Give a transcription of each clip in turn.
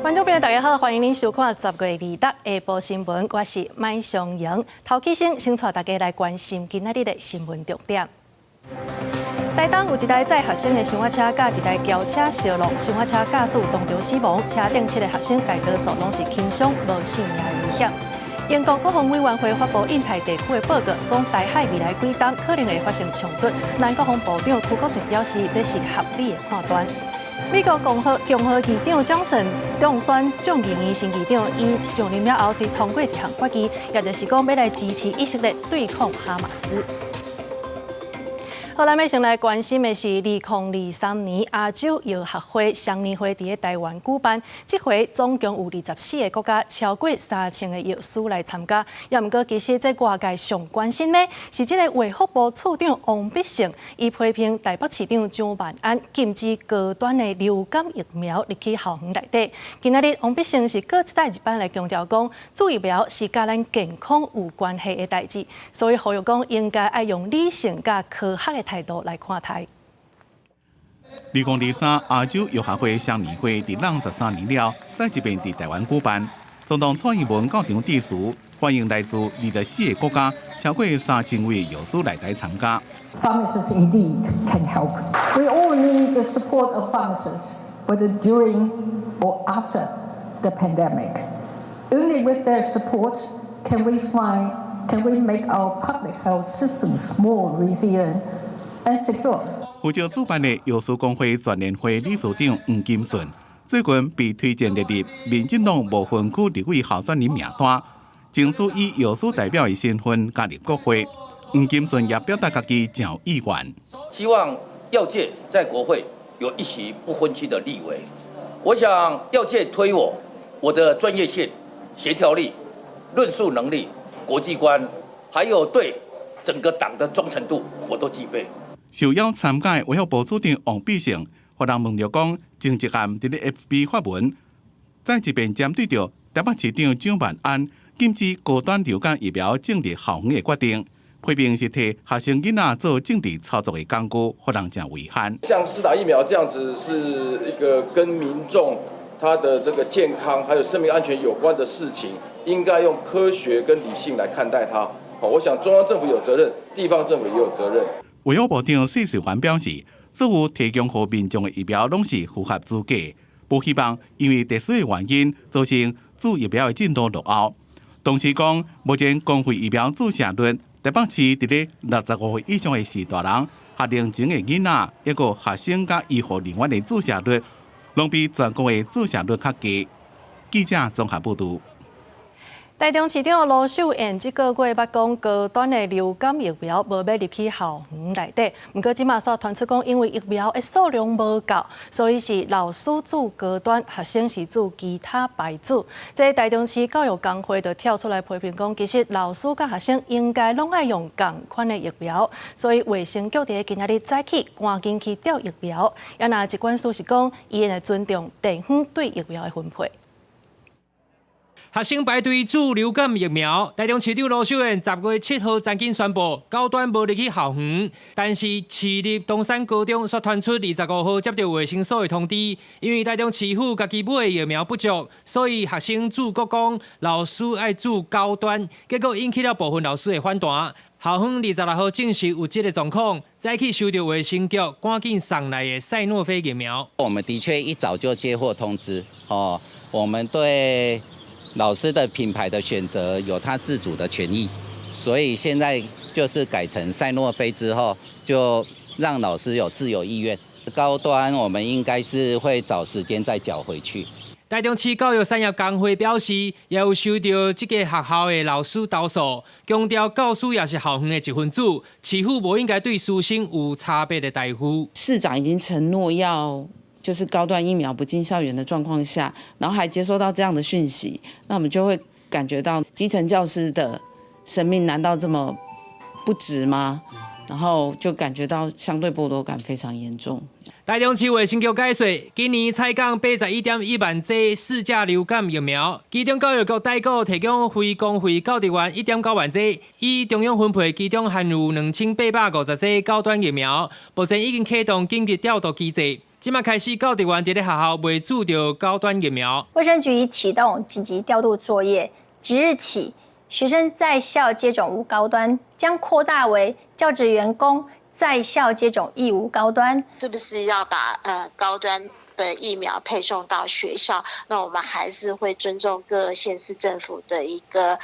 观众朋友，大家好，欢迎您收看10月26日下晡新闻，我是麦尚莹。头起先带大家来关心今仔日的新闻重点。台东有一台载学生的箱仔车甲一台轿车相撞，箱仔车驾驶当场死亡，车顶7个学生大多数拢是轻伤，无性命危险。英国国防委员会发布印太地区的报告，讲台海未来几冬可能会发生冲突。咱国防部长邱国正表示，这是合理的判断。美国共和议长强森当选众议院新议长，伊上任了后是通过一项决议，也就是讲要来支持以色列对抗哈马斯。好，咱要先来关心的是2023年亚洲药学会双年会伫台湾举办，这回总共有24个国家，超过3000个药师来参加。也毋过，其实这外界上关心的是这个卫福部处长王必胜，伊批评台北市长蒋万安禁止高端的流感疫苗入去校园内底。今仔日王必胜是搁再一班来强调讲，注疫苗是甲咱健康有关系的代志，所以呼吁讲应该爱用理性甲科学的态度来看待。2023亚洲药学会双年会伫23年了，再一遍伫台湾举办。总统蔡英文到场致辞，欢迎来自24个国家，超过3000位药师来台参加。Pharmacists indeed can help. We all need the support of pharmacists, whether during or after the pandemic. Only with their support can we make our public health systems more resilient and secure. 负责主办的药师工会全联会理事长黄金顺，最近被推荐列入民进党无分区立委候选人名单，争取以药师代表的身份加入国会。黄金顺也表达家己真有意愿，希望药界在国会有一席不分区的立委。我想药界推我的专业性、协调力、论述能力、国际观，还有对整个党的忠诚度，我都具备。受邀参加的卫福部处长王必胜，互人问到讲，政治案伫咧 FB 发文，再一遍针对着台北市长蒋万安禁止高端流感疫苗进入校园的决定，批评是替学生囡仔做政治操作的工具，互人真危险。像施打疫苗这样子，是一个跟民众他的这个健康还有生命安全有关的事情，应该用科学跟理性来看待它。我想中央政府有责任，地方政府也有责任。卫生部长谢世环表示，所有提供给民众的疫苗拢是符合资格，不希望因为特殊的原因造成注疫苗的进度落后。同时讲，目前公费疫苗注射率，台北市伫咧65岁以上的士大人、学龄前的囡仔，一个学生甲医护人员的注射率，拢比全国的注射率较低。记者综合报道。台中市长罗秀燕这个月捌讲高端的流感疫苗无要入去校园内底，不过即马所传出讲，因为疫苗的数量无够，所以是老师注高端，学生是注其他牌子。这台中市教育工会就跳出来批评讲，其实老师甲学生应该拢爱用同款的疫苗，所以卫生局伫今仔日早起赶紧去调疫苗。也那疾管署是讲，伊会尊重地方对疫苗的分配。学生排队注流感疫苗，台中市长罗秀燕10月7号曾经宣布高端无入去校园，但是市立东山高中却传出25号接到卫生所的通知，因为台中市府家己买的疫苗不足，所以学生注国光，老师爱注高端，结果引起了部分老师的反弹。校方26号证实有这个状况，再去收到卫生局赶紧送来的赛诺菲疫苗。我们的确一早就接获通知，我们对老师的品牌的选择有他自主的权益，所以现在就是改成赛诺菲之后，就让老师有自由意愿。高端我们应该是会找时间再缴回去。台中市教育产业工会表示，也有收到这个学校的老师投诉，强调教师也是校园的一份子，市府不应该对师生有差别的待遇。市长已经承诺要就是高端疫苗不进校园的状况下，然后还接收到这样的讯息，那我们就会感觉到基层教师的生命难道这么不值吗？然后就感觉到相对剥夺感非常严重。台中市卫生局解说，今年采购81.1万剂4价流感疫苗，其中教育局代购提供非公费购得完1.9万剂，以中央分配其中含有2850剂高端疫苗，目前已经启动紧急调度机制。即马开始教职员伫咧学校卖注着高端疫苗。卫生局启动紧急调度作业，即日起，学生在校接种无高端将扩大为教职员工在校接种亦无高端。是不是要把高端的疫苗配送到学校？那我们还是会尊重各县市政府的一个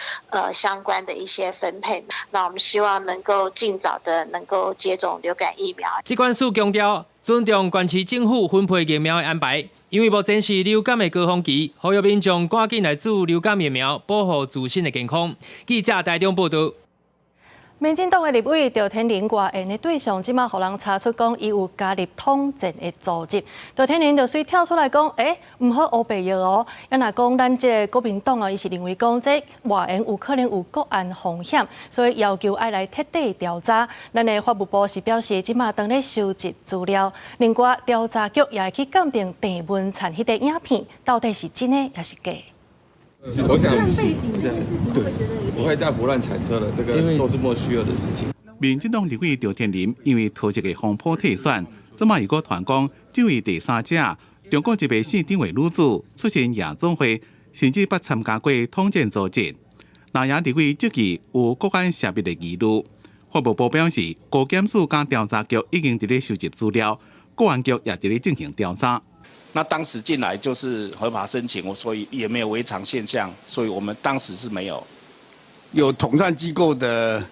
相关的一些分配。那我们希望能够尽早的能够接种流感疫苗。疾管署强调，尊重县市政府分配疫苗的安排，因为目前是流感的高峰期，呼吁民众赶紧来注流感疫苗，保护自身的健康。记者台中报道。民进党的立委赵天麟外援的对象，即马互人查出讲伊有加入统战的组织。赵天麟就随跳出来讲，唔好黑白药哦。也若讲咱这国民党哦，伊是认为讲这外援有可能有国安风险，所以要求爱来彻底调查。咱的法务部是表示，即马当咧收集资料，另外调查局也会去鉴定郑文灿迄个影片到底是真的还是假。我想，对，不会再胡乱揣测了，这个都是莫须有的事情。民进党立委赵天麟因为头一个风波退选，即马又搁传讲这位第三者，中国一位县长的女子出席夜总会，甚至捌参加过统战组织。那也立委质疑有国安涉密的疑虑。法务部表示，高检署甲调查局已经伫咧收集资料，公安局也伫咧进行调查。那当时进来就是合法申请，所以也没有违常现象，所以我们当时是没有统战机构的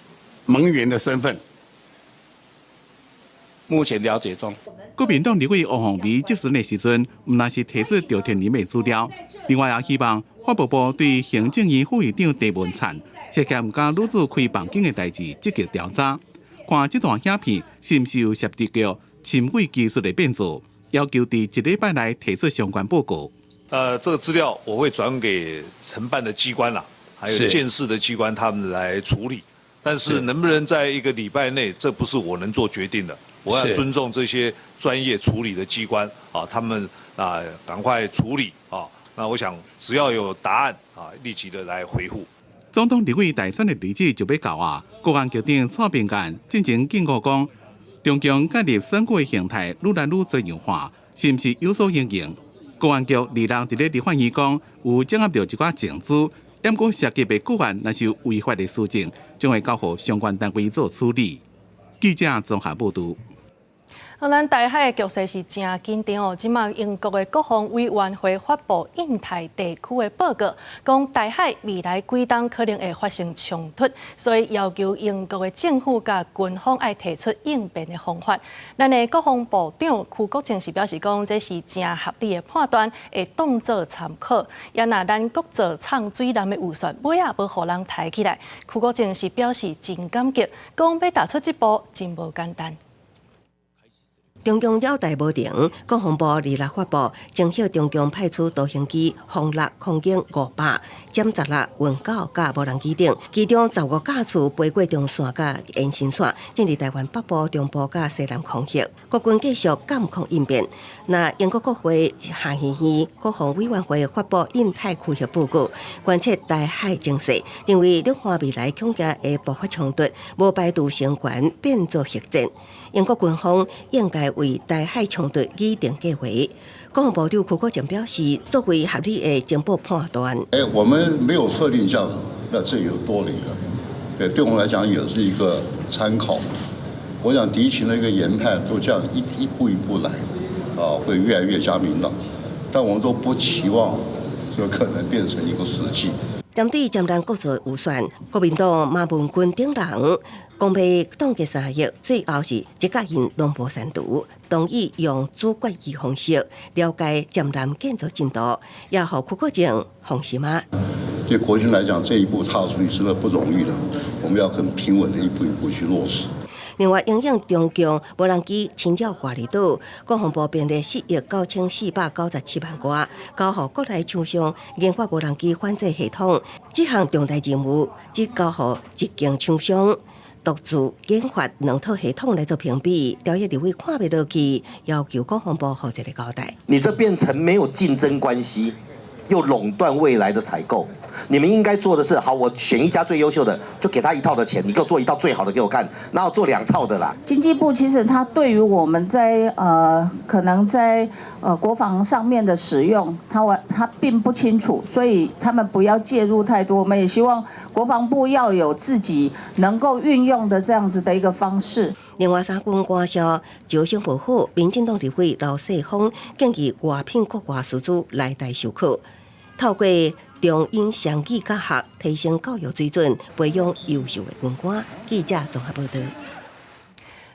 盟员的身份。目前了解中。国民党立委王宏维质询的时阵，唔但是提出赵天麟的资料，另外也希望法务部对行政院副院长郑文灿涉嫌甲女子开房间的代志积极调查，看这段影片是唔是有涉及到侵毁技术的变数。要求伫一礼拜内提出相关报告。这个资料我会转给承办的机关啦，还有监视的机关，他们来处理。但是能不能在一个礼拜内，这不是我能做决定的。我要尊重这些专业处理的机关啊，他们赶快处理啊。那我想只要有答案啊，立即的来回复。总统立委大选的日子就要到啊，国安局长蔡炳干进前警告讲。中共介入选举的形态愈来愈多样化，是不是有所应用？公安局立人伫咧立法院讲，有掌握到一寡证据，但过涉及的个案若是有违法的事情，将会交予相关单位做处理。记者综合报道。咱台海的局势是真紧张哦。即马英国的国防委员会发布印太地区的报告，讲台海未来几冬可能会发生冲突，所以要求英国的政府甲军方爱提出应变的方法。咱的国防部长邱国正是表示讲，这是真合理的判断，会当作参考。也若咱国造唱水南的预算尾啊，无互人抬起来。邱国正是表示真感激，讲要踏出这步真无简单。中共了台无停，国防部26发布，征晓中共派出导型机、轰6空警500、歼16运9甲无人机等，其中15架次飞过中线甲延伸线，正伫台湾北部、中部甲西南空袭。国军继续监控应变。那英国国会下议院国防委员会发布印太区域报告，观测台海情势，认为两岸未来恐惊会爆发冲突，无排除成权变作核战。英国军方应该为台海冲突拟定计划。国防部长邱国正表示，作为合理的情报判断，我们没有设定这样，那这有多了一个，对我们来讲也是一个参考。我想敌情的一个研判都这样一步一步来，会越来越加明朗，但我们都不期望这可能变成一个实际。针对占咱国造预算，国民党马文君等人公配冻结3亿，最后是一家人拢无删除，同意用主决议方式了解占咱建筑进度，也互邱国正放心吗？对国军来讲，这一步踏出去真的不容易的，我们要很平稳的一步一步去落实。另外，影响中共无人机侵扰外离岛，国防部编列4亿9497万元，交予国内厂商研发无人机反制系统。这项重大任务只交予一间厂商独自研发2套系统来做评比。条约立委看不落去，要求国防部负责的交代。你这变成没有竞争关系，又垄断未来的采购。你们应该做的是，好，我选一家最优秀的，就给他1套的钱，你给我做1套最好的给我看，哪有做2套的啦？经济部其实它对于我们在可能在国防上面的使用，它并不清楚，所以他们不要介入太多。我们也希望国防部要有自己能够运用的这样子的一个方式。另外，3军官校招生不好，民进党立委刘世芳建议外聘国外师资来台授课，透过中英双语教学，提升教育水准，培养优秀的军官。记者综合报道。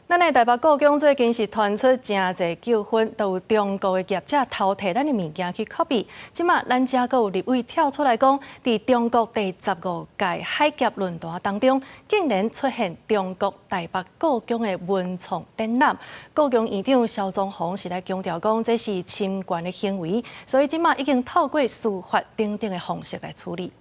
咱的台北故宫最近是传出真侪纠纷，都有中国的业者偷摕咱的物件去 copy。即马咱遮阁有立委跳出来讲，伫中国第15届海峡论坛当中，竟然出现中国台北故宫的文创展览。故宫院长萧宗宏是来强调讲，这是侵权的行为，所以即马已经透过司法等等的方式来处理。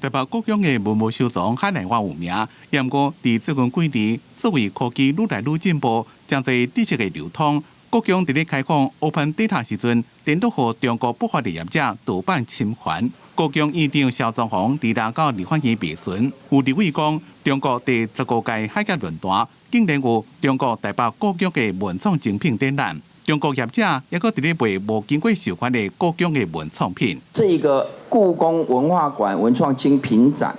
台北故宫的文物收藏海内外有名，不过伫最近几年，所谓科技愈来愈进步，将在知识的流通，故宫伫咧开放 Open Data 时阵，颠倒互中国不法的业者盗版侵权。故宫院长萧宗宏伫来到立法院辩询，有立委讲，中国第15届海峡论坛竟然有中国台北故宫的文创精品展览。中国业者也搁伫咧卖无经过授权的故宫的文创品。这个故宫文化馆文创精品展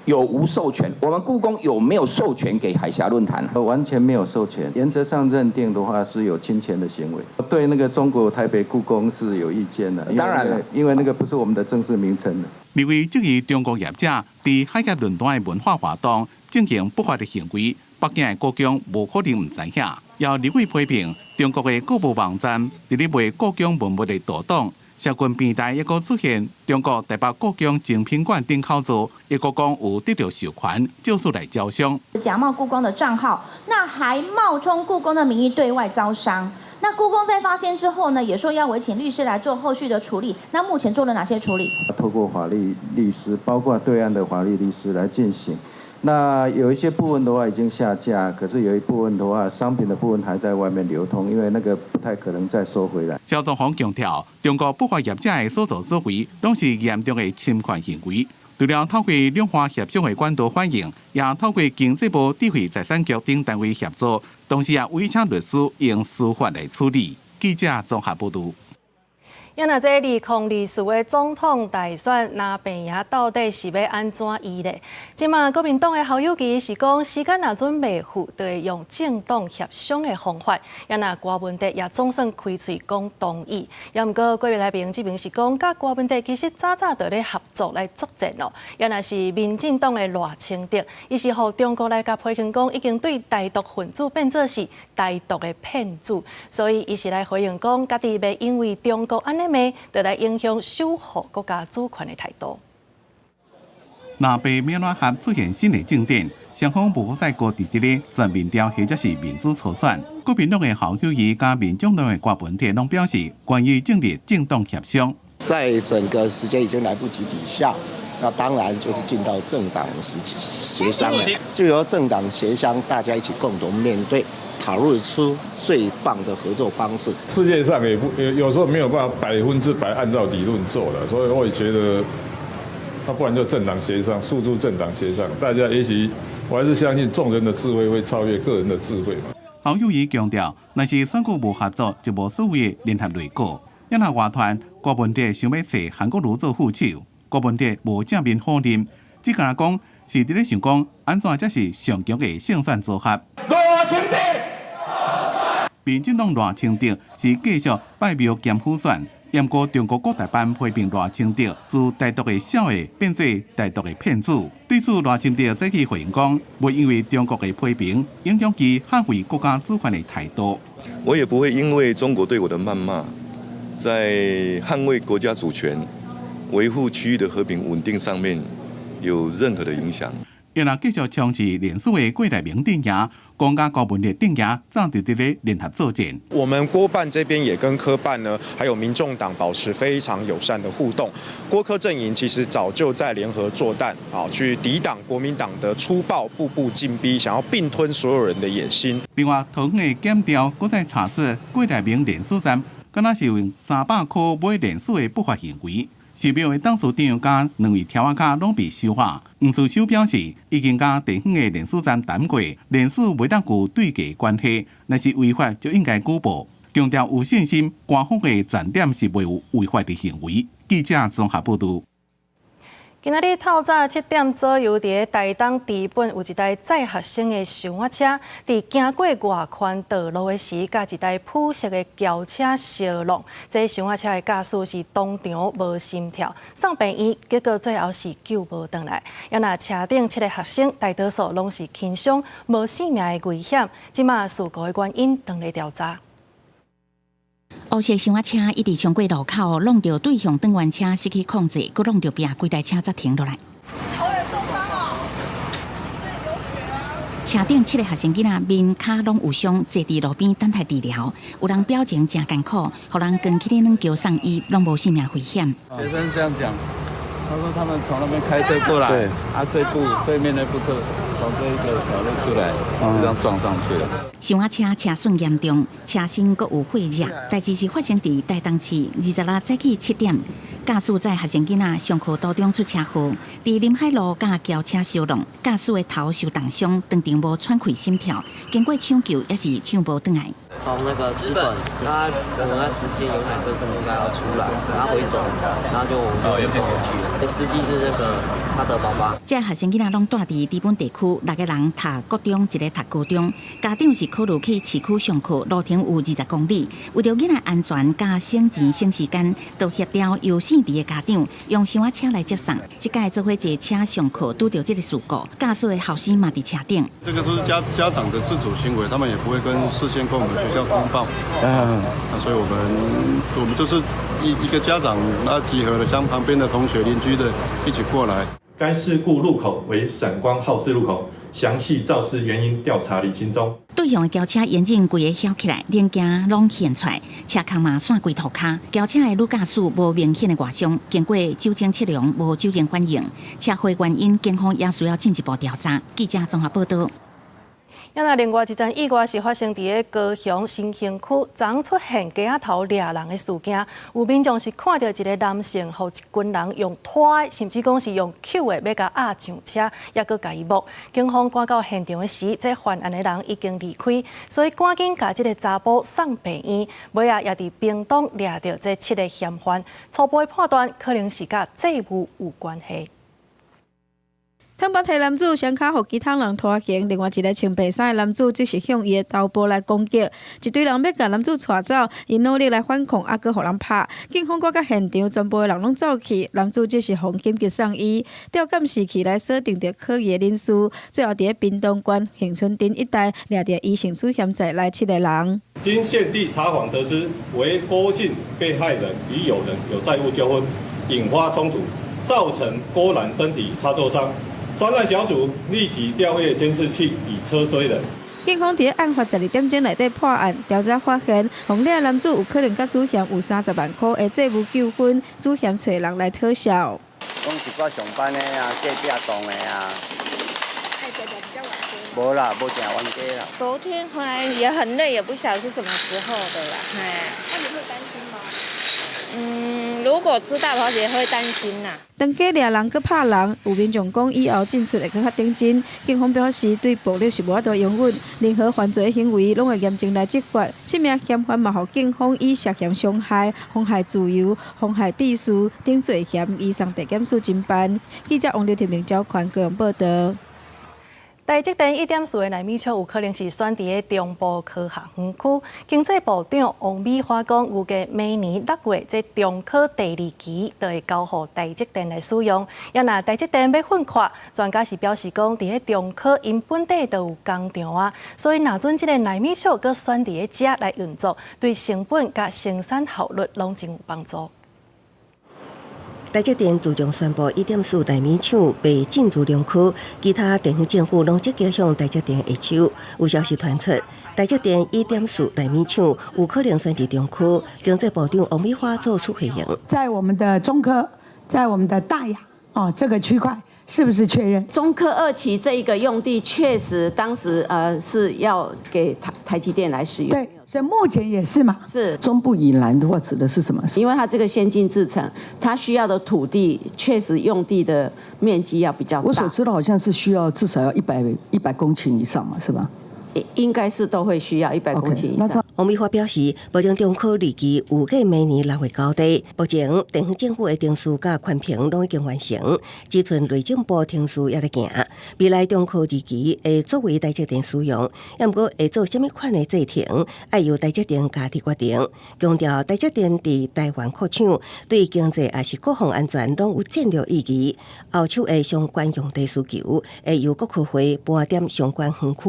有无授权？我们故宫有没有授权给海峡论坛？完全没有授权，原则上认定的话是有侵权的行为。对那个中国台北故宫是有意见的，当然了，因为那个不是我们的正式名称的。立委质疑中国业者伫海峡论坛的文化活动进行不法的行为，北京的故宫无可能唔知影。要立委批评中国的各部网站伫咧卖故宫文物的盗档，社群平台也搁出现中国台北故宫精品馆顶口座，也搁讲有得到授权，就是来招商。假冒故宫的账号，那还冒充故宫的名义对外招商。那故宫在发现之后呢，也说要委请律师来做后续的处理。那目前做了哪些处理？透过法律律师，包括对岸的法律律师来进行。那有一些部分的话已经下架，可是有一部分的话，商品的部分还在外面流通，因为那个不太可能再收回来。萧宗宏强调，中国不法业者的所作所为，拢是严重的侵权行为。除了透过两岸协商的管道反映，也透过经济部智慧财产局等单位协作，同时也委请律师用司法来处理。记者综合报道。因那这2024的总统大选拿病赢，到底是要安怎议呢？即马国民党的侯友宜是讲，时间若准备赴，就会用政党协商的方法。因那郭文德也总算开嘴讲同意。也毋过，几位来宾这边是讲，甲郭文德其实早就咧合作来作战咯。因那是民进党的赖清德，伊是互中国来甲批评讲，已经对台独分子变作是台独的骗子，所以伊是来回应讲，家己袂因为中国安尼。就来影响守护国家主权的态度。若被缅甸合出现新的进展，双方无再搁伫这个全民调或者是民主初选。国民党的侯友宜加民众党的郭文德拢表示，关于建立政党协商，在整个时间已经来不及抵下，那当然就是进到政党协商了，就由政党协商，大家一起共同面对。讨论出最棒的合作方式。世界上有时候没有办法100%按照理论做的，所以我也觉得，那不然就政党协商，诉诸政党协商。大家也许我还是相信众人的智慧会超越个人的智慧嘛。侯友宜强调，若是三国无合作，就无所谓的联合内阁。因那外团郭文德想要找韩国瑜做副手，郭文德无正面否认，只敢讲是伫咧想讲安怎才是上强的胜算组合。民进党赖清德是继续拜庙兼辅选，不过中国国台办批评赖清德自台独的小的变做台独的骗子。对此，赖清德再去回应讲，袂因为中国的批评影响其捍卫国家主权的态度。我也不会因为中国对我的谩骂，在捍卫国家主权、维护区域的和平稳定上面有任何的影响。因若继续冲刺连署的郭台铭镇赢，公家高文的镇赢，暂时伫咧联合作战。我们郭办这边也跟科办呢，还有民众党保持非常友善的互动。郭科阵营其实早就在联合作战啊，去抵挡国民党的粗暴、步步进逼，想要并吞所有人的野心。另外，桃园的检调，搁再查出郭台铭连署站，敢若是用300块买连锁的不法行为。受标的董事长甲2位条卡拢被收下。黄思修表示，已经甲地方的连锁站谈过，连锁袂当具对价关系，若是违法就应该举报。强调有信心，官方的站点是袂有违法的行为。记者综合报道。今仔日透早7点左右，伫台东治本有一台载学生的箱仔车，伫经过外宽道路的时，甲一台普色的轿车相撞。这箱仔车的驾驶是当场无心跳，送病院，结果最后是救无回来。也那车顶7个学生，大多数拢是轻伤，无性命的危险。即马事故的原因当咧调查。黑色箱仔车一直冲过路口，弄到对向转弯车失去控制，佮弄到壁，规台车才停落来。车顶7个学生囡仔面骹拢有伤，坐伫路边等待治疗。有人表情真艰苦，互人扛起冷桥送医，拢无性命危险。学生这样讲，他说他们从那边开车过来，对，这部对面那部车从这一个小路出来，就这样撞上去了。箱仔车车损严重，车身阁有血迹。代志是发生伫台东市26早起7点，驾驶载学生囡仔上课途中出车祸，伫临海路甲轿车相撞，驾驶的头受重伤，当场无喘气心跳，经过抢救也是抢无转来。从那个资本，我们直接有台车是应该要出来，然后回走，然后就我们就冲过去。司机是那个他的爸爸。这学生囡仔拢住伫治本地区，6个人读国中，一个读高中，家长是考虑去市区上课，路程有20公里，为着囡仔安全加省钱省时间，就协调有姓地的家长用箱仔车来接送。这届做伙坐车上课，拄到这个事故，驾驶的后生嘛伫车顶。这个都是家长的自主行为，他们也不会跟事先跟我们学校通报。所以我们就是一个家长，集合了将旁边的同学、邻居的一起过来。该事故路口为闪光号志路口，详细肇事原因调查厘清中。对向的轿车严禁规个翘起来，零件拢现出来，车壳嘛散规涂骹。轿车的女驾驶无明显的外伤，经过酒精测量无酒精反应，车祸原因警方也需要进一步调查。记者综合报道。另外一件意外是发生伫高雄新兴区，昨出现街仔头掠人的事件。有民众是看到一个男性和一群人用拖的，甚至讲是用扣的，要甲压上车，也搁甲伊摸。警方赶到现场的时，这犯案的人已经离开，所以赶紧甲这个查甫送病院。尾仔也伫屏东掠到这7个嫌犯，初步判断可能是甲债务有关系。汤巴提男子双脚互其他人拖行，另外一个穿白衫的男子则是向伊的头部来攻击，一堆人要甲男子带走，伊努力来反抗，还佫互人拍。警方赶到现场，全部的人拢走去，男子则是互紧急送医。吊监视器来锁定着可疑的人士，最后伫屏东县恒春町一带掠到疑刑事嫌罪来7个人。经现地查访得知，为郭姓被害人与友人有债务纠纷，引发冲突，造成郭男身体擦挫伤。专案小组立即调阅监视器，以车追人。警方伫案发12点钟内底破案，调查发现，红领男子有可能甲主嫌有30万块的债务纠纷，主嫌找人来讨销。讲一寡上班的啊，隔壁栋的啊。无啦，无正冤家啦。昨天回来也很累，也不晓得是什么时候的啦。那你会担心吗？如果知道的话，也会担心啦。当家掠人佮拍人，有民众讲以后进出会更较顶真。警方表示，对暴力是无法度容忍，任何犯罪行为拢会严正来执法。7名嫌犯嘛，互警方以涉嫌伤害、妨害自由、妨害秩序等罪嫌移送地检署侦办。记者王刘天明交款高雄报道。台积电1.4个奈米厂有可能是选伫中部科学园区。经济部长王美花讲，预计明年6月，这中科第2期就会交予台积电来使用。也若台积电要分扩，专家是表示讲，伫中科因本地就有工厂啊，所以若准这个奈米厂搁选伫遮来运作，对成本甲生产效率拢真有帮助。台积电自从宣布1.4奈米厂被进入中区，其他地方政府拢积极向台积电下手。有消息传出，台积电1.4奈米厂有可能选伫中区。经济部长王美花做出回应：在我们的中科，在我们的大雅这个区块，是不是确认？中科2期这一个用地确实当时是要给台积电来使用。对，所以目前也是嘛。是中部以南的话，指的是什么？因为它这个先进制程，它需要的土地确实用地的面积要比较大。我所知道好像是需要至少要100公顷以上嘛，是吧？应该是都会需要100公顷以上。王美花表示，目前中科2期预计明年6月交地，目前地方政府的定数甲宽屏拢已经完成，只剩内政部定数还在行。未来中科2期会作为台积电使用，也毋过会做什么款的制停，要由台积电家己决定。强调台积电伫台湾扩厂，对经济也是国防安全拢有战略意义。后手的相关用地需求，会由国科会拨点相关园区。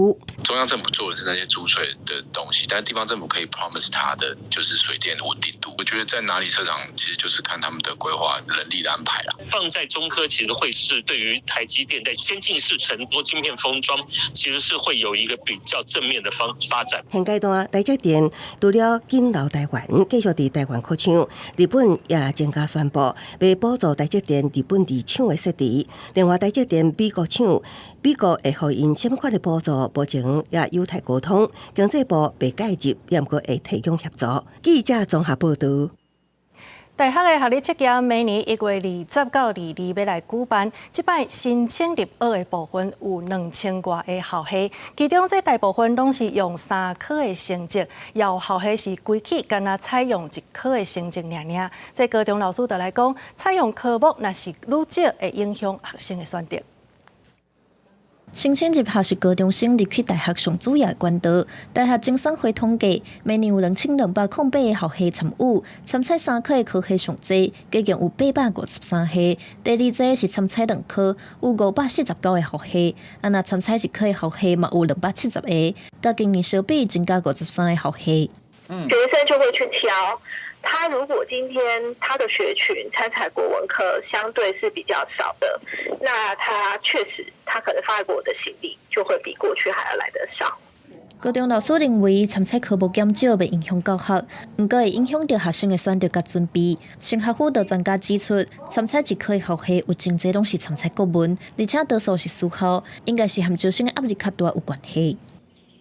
中央政府做的是那些租税的东西，但是地方政府可以 promise 它的就是水电的稳定度。我觉得在哪里设厂，其实就是看他们的规划、人力的安排啦。放在中科，其实会是对于台积电在先进制程多晶片封装，其实是会有一个比较正面的发展。现阶段，台积电除了紧留台湾，继续伫台湾扩厂，日本也增加宣布要补助台积电日本伫厂的设置。另外，台积电美国厂，美国会给因什么款的补助，目前也有待沟通。经济部未介入，也毋过会提供协助。记者综合报道。大学的学历测验明年1月20到22要来举办，这摆申请入学的部分有2000多个校系，其中这大部分拢是用3科的成绩，有校系是规起干那采用1科的成绩尔。这高中老师就来讲，采用科目若是愈少，会影响学生的选择。申请入学是高中生入去大学上主要的管道。大学精选会统计，每年有2208个校系参与，参赛3科的科系上济，计共有853系。第二济是参赛2科，有549个校系。若参赛1科的校系嘛有270个，甲今年相比增加53个校系。学生就会去挑。他如果今天他的学群参采国文科相对是比较少的，那他确实他可能发国的心力就会比过去还要来得少。高中老师认为参赛科目减少袂影响教学，不过会影响到学生的选择甲准备。新学府的专家指出，参赛1科的校系有真侪拢是参赛国文，而且多数是私校，应该是和招生的压力较大有关系。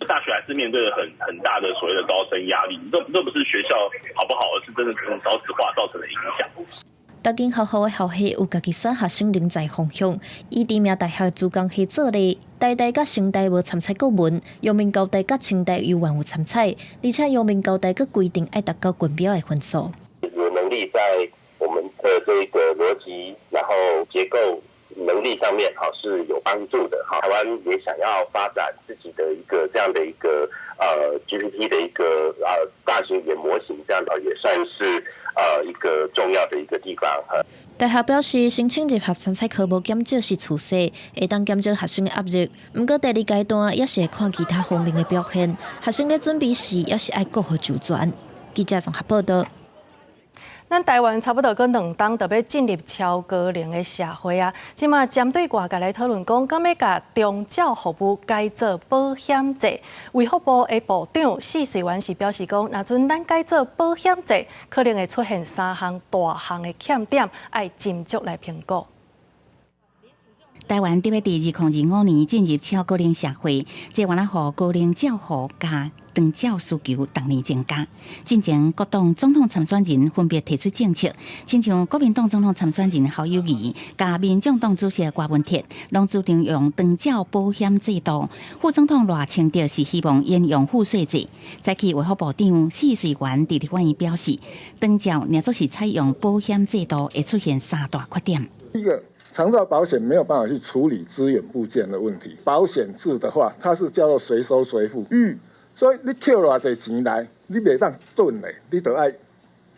大学还是面对很大的所谓的高升压力，这不是学校好不好，而是真的这种少子化造成的影响。各间学校的校系有家己选学生人才方向，以知名大学主讲系做例，台大甲成大无参赛国文，阳明高大甲清大有有参赛，而且阳明高大佫规定爱达到军标的分数。有能力在我们的这个逻辑，然后结构能力上面是有帮助的。台湾也想要发展自己的一个这样的一个GPT 的一个大型语言模型，这样也算是一个重要的一个地方。大学表示，申请入学参赛科目减少是趋势，会当减少学生的压力。不过第2阶段也是会看其他方面的表现，学生在准备时也是爱顾好周全。记者综合报道。咱台湾差不多搁2冬，就要进入超高龄的社会啊！即马针对外界来讨论讲，敢要甲中照服务改做保险制？卫福部的部长施瑞元是表示讲，若阵咱改做保险制，可能会出现3项大项的欠点，要斟酌来评估。台湾特别伫2025年进入超高龄社会，这原来互高龄照护加长照需求逐年增加。进前各党总统参选人分别提出政策，亲像国民党总统参选人侯友宜加民众党主席郭文铁，拢注定用长照保险制度。副总统赖清德是希望沿用赋税制。早起卫福部长施瑞元伫立法院表示，长照若做是采用保险制度，会出现3大缺点。第一个，长照保险没有办法去处理资源部件的问题。保险制的话，它是叫做随收随付。所以你扣偌济钱来，你袂当顿嘞，你得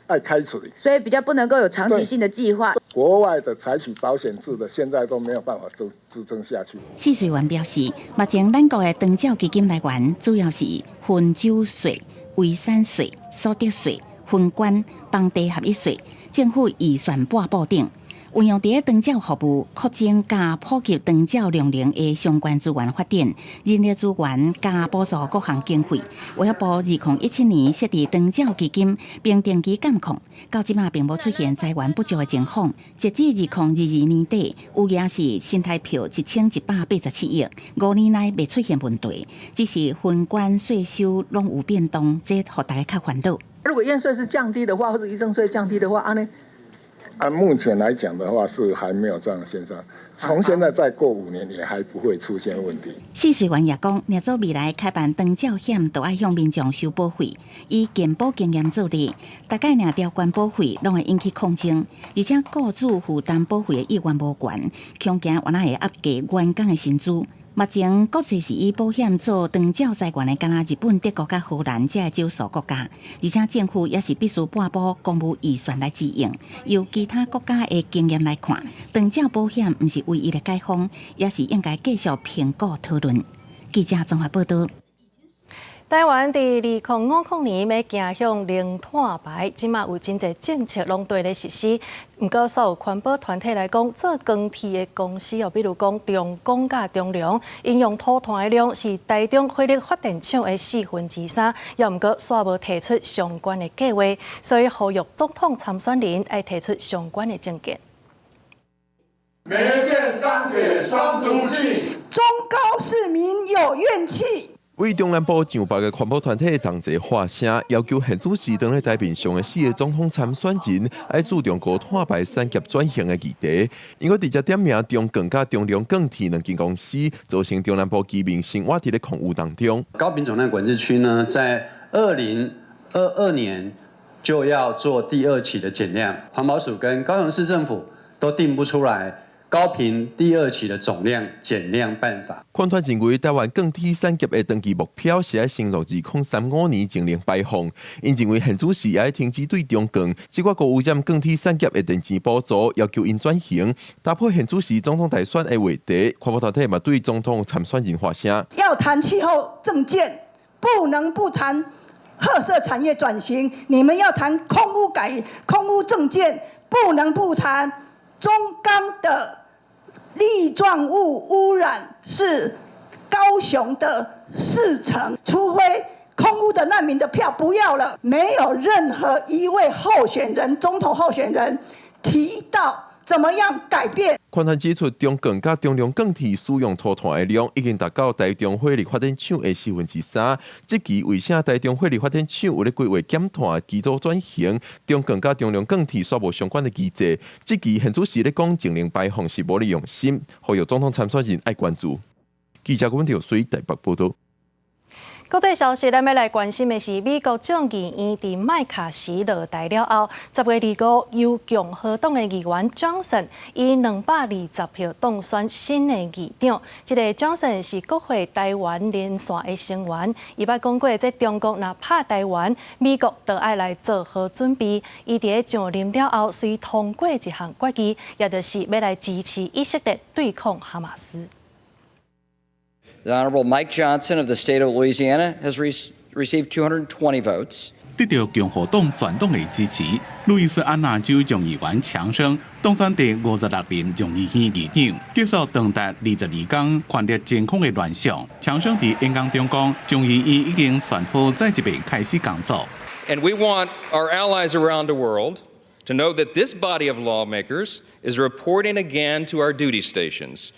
爱开除。所以比较不能够有长期性的计划。国外的采取保险制的，现在都没有办法支撑下去。施瑞元表示，目前咱国的长照基金来源主要是分酒税、遗产税、所得税、分管、房地合一税，政府预算半部顶。运用伫长照服务，扩展加普及长照量能的相关资源发展，人力资源加补助各项经费。卫福部2017年设立长照基金，并定期监控，到即马并无出现财源不足的情况。截至2022年底，有也是新台币1187亿，5年内未出现问题，只是分管税收拢有变动，这互大家较烦恼。如果验税是降低的话，或者遗赠税降低的话，按目前来讲的话，是还没有这样的现象。从现在再过5年，也还不会出现问题。试税员也讲，若做未来开办长照险，都要向民众收保费，以健保经验做例，大概若调关保费，拢会引起抗争，而且雇主负担保费的意愿无悬，恐惊原来会压低员工的薪资。目前国际是以保险做长照财源的，敢若日本、德国甲荷兰这少数国家，而且政府也是必须拨补公务预算来支应。由其他国家的经验来看，长照保险不是唯一的解方，也是应该继续评估讨论。记者综合报道。台湾伫2050年要行向零碳排，即马有真侪政策拢对咧实施。毋过，所有环保团体来讲，做钢铁的公司比如讲中钢甲中粮，应用土炭的量是台中火力发电厂的3/4，也毋过煞无提出相关的计划，所以呼吁总统参选人要提出相关的政见。煤电钢铁双毒气，中高市民有怨气。为中南部上百个环保团体同齐发声，要求现主时段咧台面上的4个总统参选人，要注重高碳排产业转型的议题。因为直接点名中钢甲中粮钢铁两间公司，造成中南部居民生活伫咧空污当中。高屏总量管制区呢，在2022年就要做第2期的减量，环保署跟高雄市政府都定不出来高屏第2期的总量减量办法。官团认为，台湾钢铁产业的长期目标是要升到2035年净零排放。因认为现主时也要停止对中钢这个高污染钢铁产业的电池补助，要求因转型，打破现主时总统大选的话题。环保团体嘛对总统参选人发声，要谈气候政见，不能不谈褐色产业转型。你们要谈空污政见，不能不谈中钢的粒状物污染是高雄的4成，除非空污的难民的票不要了，没有任何一位总统候选人提到怎么样改变。官团指出，中钢甲中粮钢铁使用土炭的量已经达到台中火力发电厂的3/4。这期为啥台中火力发电厂有咧规划减碳基础转型？中钢甲中粮钢铁煞无相关的机制。这期现主时咧讲净零排放是无利用心，呼吁总统参选人爱关注。记者郭文条随台北报道。国际消息，咱要来关心的是美国众议院伫麦卡锡落台了后，10月25日由共和党的议员 Johnson 以220票当选新的议长。这个 Johnson 是国会台湾连线的成员，伊捌讲过，在中国若拍台湾，美国就要来做好准备。伊伫上任了后，遂通过一项决议，也就是要来支持以色列对抗哈马斯。The Honorable Mike Johnson of the state of Louisiana has received 220 votes. 得到共和党全党的支持，路易斯安那州众议员强生当选第56任众议院议长，结束长达22天权力真空的乱象。强生在演讲中讲，众议院已经宣布在这边开始工作。And we want our allies around the world to know that this body of lawmakers is reporting again to our duty stations.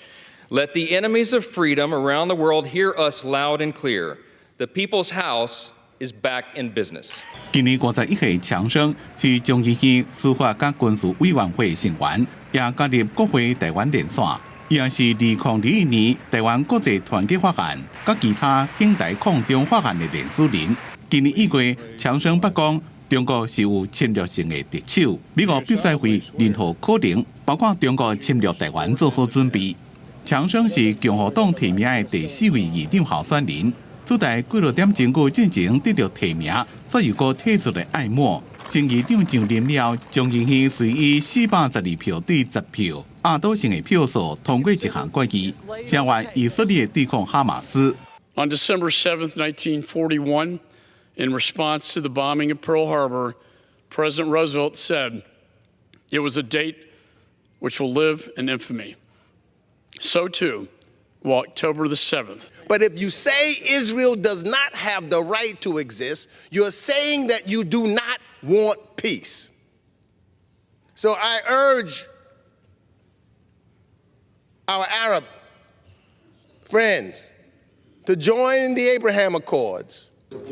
Let the enemies of freedom around the world hear us loud and clear. The People's House is back in business. 今年51岁强生是众议院司法甲军事委员会成员，也加入国会台湾连线，也是2021年台湾国际团结法案甲其他挺台抗中法案的联署人。今年1月，强生捌讲中国是有侵略性的敌手，美国必须为任何可能，包括中国侵略台湾做好准备。强生是共和党提名的第4位议长候选人，主在几多点经过进行得到提名，所以个提出的爱莫。新议长上任了，众议院随以412票对10票压倒性的票数通过一项决议，声援以色列对抗哈马斯。On December 7th, 1941, in response to the bombing of Pearl Harbor, President Roosevelt said, "It was a date which will live in infamy. So too will October the 7th. But if you say Israel does not have the right to exist, you're saying that you do not want peace. So I urge our Arab friends to join the Abraham Accords.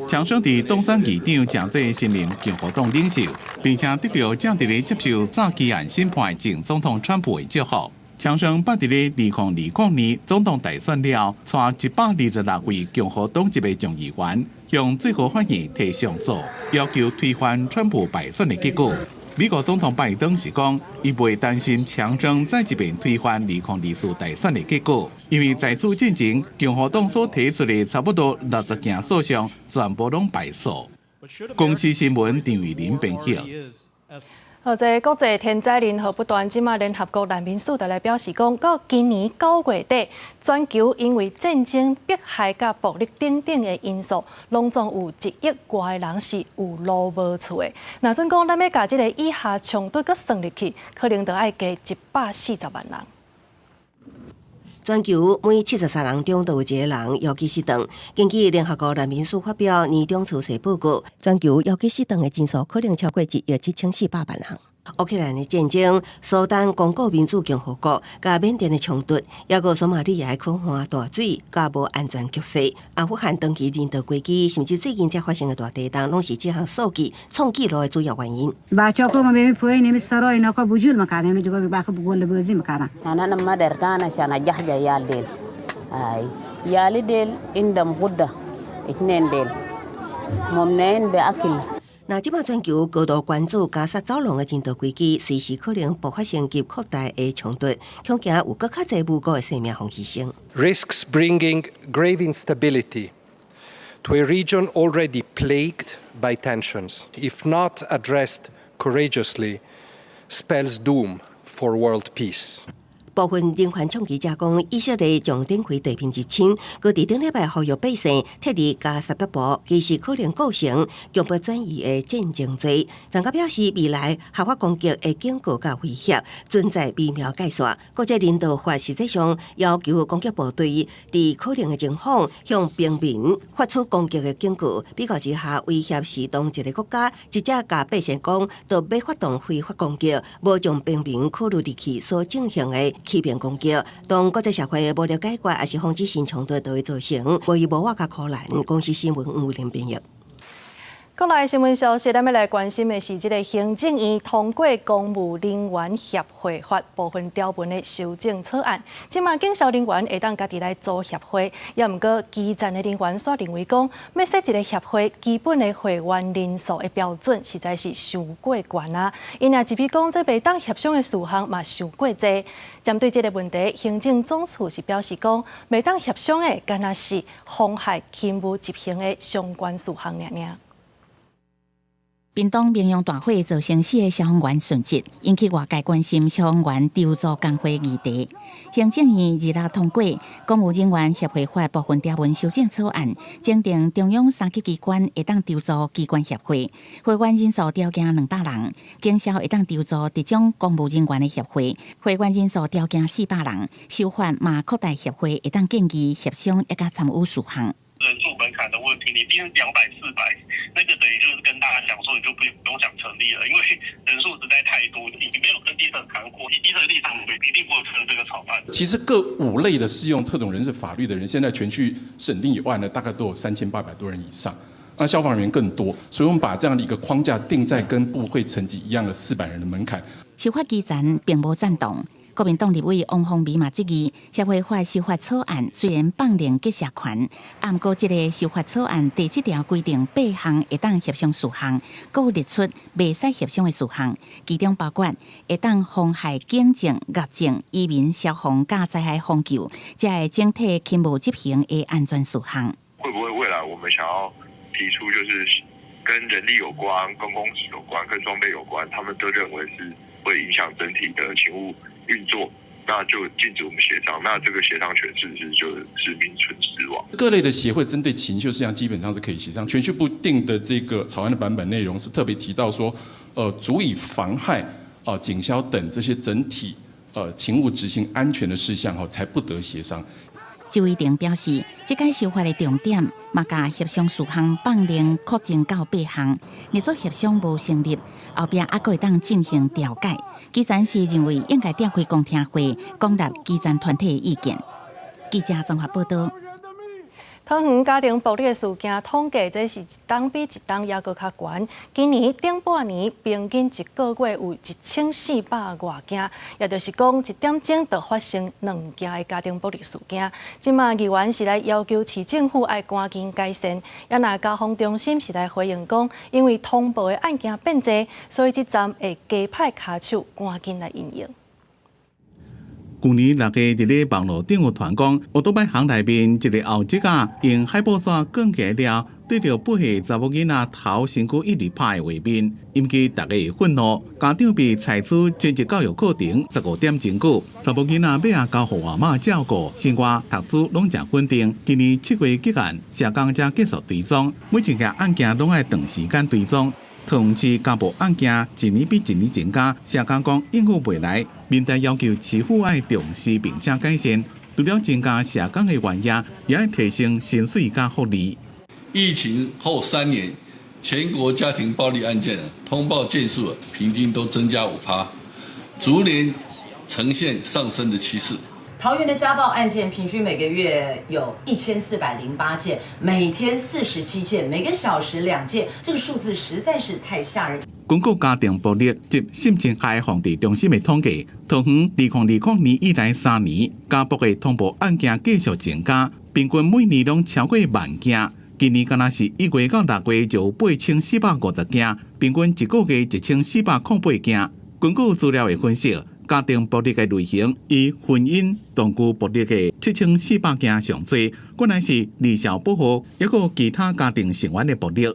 强生伫东山议长正在新任共和党领袖，并且得到正伫咧接受早期案审判前总统川普的祝福。强生捌伫咧2020年总统大选了，带126位共和党籍的众议员向最高法院提上诉，要求推翻川普败选的结果。美国总统拜登是讲，伊袂担心强生再一遍推翻2024大选的结果，因为在此之前，共和党所提出的差不多60件诉讼全部拢败诉。公司新闻张玉林编辑。在国际天灾人祸不断，即马联合国难民署就来表示讲，到今年9月底，全球因为战争、迫害、甲暴力等等的因素，拢总有1亿外的人是有路无厝的。若准讲咱要甲即个以下冲突搁算入去，可能就要加140万人。全球每73人中都有1个人药剂失当。根据联合国难民署发表年中趋势报告，全球药剂失当的人数可能超过1亿7400万人。乌克兰的战争、苏丹公国民主共和国、甲缅甸的冲突，还有索马利亚的困旱、大水、甲无安全局势，阿富汗长期人道危机，甚至最近才发生的大地震，拢是这项数据创纪录的主要原因。那即马全球高度关注加沙走廊的人道危机，随时可能爆发性及扩大的冲突，恐惊有更较侪无辜的生命奉牺牲。Risks bringing grave instability to a region already plagued by tensions, if not addressed courageously, spells doom for world peace. 部分人权倡议者讲，以色列将展开地平入侵，佮伫顶礼拜呼吁百姓撤离加沙北部，其实可能构成强迫转移的战争罪。专家表示，未来合法攻击的警告甲威胁存在微妙界线。国际人道法实际上要求攻击部队伫可能的情况向平民发出攻击的警告，比较之下威胁是当一个国家直接甲百姓讲，要发动非法攻击，无将平民考虑入去所进行的欺骗攻击，当国际社会无了解决，也是防止新冲突，都会造成无依无靠甲苦难。公司新闻吴林编译。国内新闻消息，咱要来关心的是，这个行政院通过公务人员协会法部分条文的修正草案。即马警消人员会当家己来组协会，也毋过基层的人员所认为讲，要设一个协会基本的会员人数的标准实在是伤过悬啊！因也一比讲，这袂当协商的事项嘛伤过济。针对这个问题，行政总处是表示讲，袂当协商的，敢若是妨害勤务执行的相关事项尔。屏东明阳大火造成4个消防员殉职，引起外界关心消防员筹组工会议题。行政院日前通过《公务人员协会法》部分条文修正草案，规定中央3级机关会当筹组机关协会，会员人数条件200人；警消会当筹组特种公务人员的协会，会员人数条件400人。修法嘛扩大协会会当建议协商一甲参与事项。人数门槛的问题，你定200、400，那个等于就是跟大家讲说，你就不用讲成立了，因为人数实在太多，你没有跟基层谈过，以基层的立场，我们一定不会承认这个草案。其实各5类的适用特种人事法律的人，现在全区审定以外呢，大概都有3800多人以上，那消防员更多，所以我们把这样的一个框架定在跟部会层级一样的400人的门槛。修法基层并无赞同。国民党立委王凤美嘛质疑协会法修法草案虽然放任结社权，不过这个修法草案第7条规定8项会当协商事项，佫列出袂使协商的事项，其中包括会当妨害警政、狱政、移民、消防、甲灾害防救，才会整体勤务执行的安全事项。会不会未来我们想要提出就是跟人力有关、跟工时有关、跟装备有关，他们都认为是会影响整体的勤务运作，那就禁止我们协商，那这个协商权是不是就是名存实亡？各类的协会针对情绪事项基本上是可以协商。全序部定的这个草案的版本内容是特别提到说，足以妨害警消等这些整体勤务执行安全的事项才不得协商。周一定表示，这届修法的重点，嘛甲协商事项放零扩增到8项，合作协商无成立，后壁还阁会当进行调解。基层是认为应该召开公听会，广纳基层团体的意见。记者综合报道。桃园家庭暴力的事件统计，这是一档比一档还阁较悬。今年顶半年平均一个月有1400外件，也就是讲1点钟就发生2件的家庭暴力事件。即马议员是来要求市政府要赶紧改善，也那交通中心是来回应讲，因为通报的案件变多，所以这站会加派卡手赶紧来应用。去年6月，伫咧网络顶有传讲，乌多摆行内面一个后职啊，用海报纸卷起了，对着8岁查某囡仔头身躯一直拍的画面，引起大家的愤怒。家长被采取亲子教育课程15点钟久，查某囡仔要交互外妈照顾，生活读书拢真稳定。今年7月结案，社工才结束追踪，每一件案件拢要长时间追踪。桃园市家暴案件一年比一年增加，社工讲应付袂来，民代要求市府要重视并且改善。除了增加社工的员额，也要提升薪水甲福利。疫情后3年，全国家庭暴力案件通报件数平均都增加5%，逐年呈现上升的趋势。桃园的家暴案件平均每个月有1408件，每天47件，每个小时2件，这个数字实在是太吓人。根据家庭暴力及性侵害防治中心的统计，桃园2020年以来3年家暴的通报案件继续增加，平均每年拢超过100件。今年敢若是1月到6月就有8450件，平均一个月1408件。根据资料的分析，家庭暴力的类型以婚姻、同居暴力的7400件上多，原来是离小不和，也有其他家庭成员的暴力。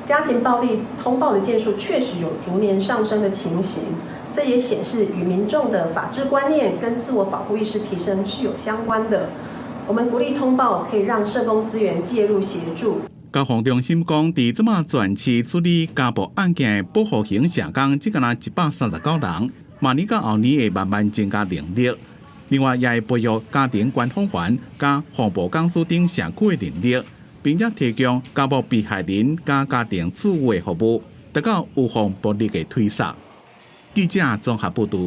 家庭暴力通报的件数确实有逐年上升的情形，这也显示与民众的法治观念跟自我保护意识提升是有相关的。我们鼓励通报，可以让社工资源介入协助。交通中心讲，伫即马全市处理家暴案件的保护型社工只敢若139人。明年到后年会慢慢增加能力，另外也会培育家庭关护员、加防暴讲师等社区的能力，并且提供家暴被害人加家庭庇护的服务，达到预防暴力的推测。记者综合报道。